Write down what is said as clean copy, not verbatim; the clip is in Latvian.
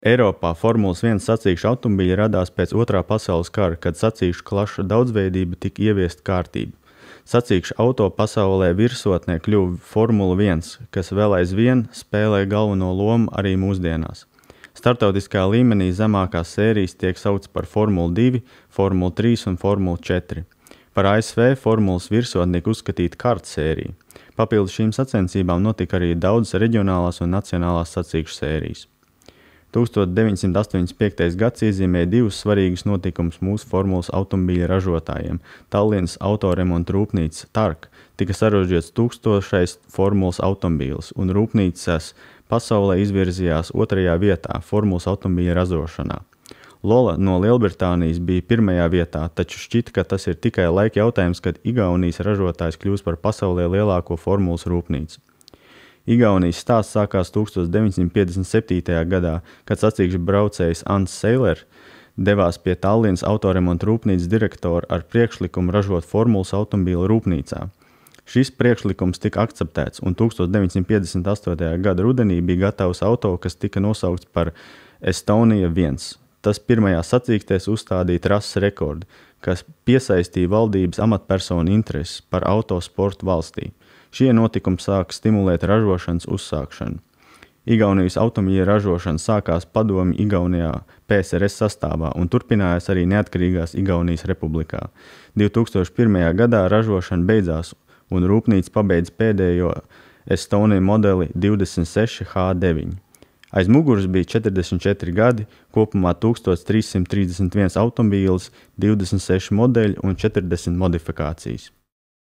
Eiropā Formulas 1 sacīkšu automobīļi radās pēc Otrā pasaules kara, kad sacīkšu klašu daudzveidība tika ieviesta kārtība. Sacīkšu auto pasaulē virsotnē kļuva Formula 1, kas vēl aizvien spēlē galveno lomu arī mūsdienās. Startautiskā līmenī zemākās sērijas tiek sauktas par Formula 2, Formula 3 un Formula 4. Par ASV Formulas virsotni tiek uzskatīta karta sērija. Papildus šīm sacensībām notika arī daudzas reģionālās un nacionālās sacīkšu sērijas. 1985. gads iezīmēja divus svarīgus notikumus mūsu formulas automobīļa ražotājiem. Tallinas autoremonta rūpnīca Tark tika saražots 1000. formulas automobīlis, un rūpnīcas pasaulē izvirzījās 2. vietā formulas automobīļa ražošanā. Lola no Lielbritānijas bija 1. vietā, taču šķita, ka tas ir tikai laika jautājums, kad Igaunijas ražotājs kļūs par pasaulē lielāko formulas rūpnīcu. Igaunijas stāsts sākās 1957. gadā, kad sacīkšu braucējs Ants Seiler devās pie Tallinas autoremonta rūpnīcas direktora ar priekšlikumu ražot formulas automobīlu rūpnīcā. Šis priekšlikums tika akceptēts, un 1958. gada rudenī bija gatavs auto, kas tika nosaukts par Estonia 1. Tas pirmajā sacīkstēs uzstādīja trases rekordu, kas piesaistīja valdības amatpersonu intereses par autosportu valstī. Šie notikumi sāka stimulēt ražošanas uzsākšanu. Igaunijas automobīļa ražošana sākās padomju Igaunijā PSRS sastāvā un turpinājās arī neatkarīgās Igaunijas republikā. 2001. gadā ražošana beidzās un rūpnīca pabeidza pēdējo Estonia modeli 26 H9. Aiz muguras bija 44 gadi, kopumā 1331 automobīlis, 26 modeļi un 40 modifikācijas.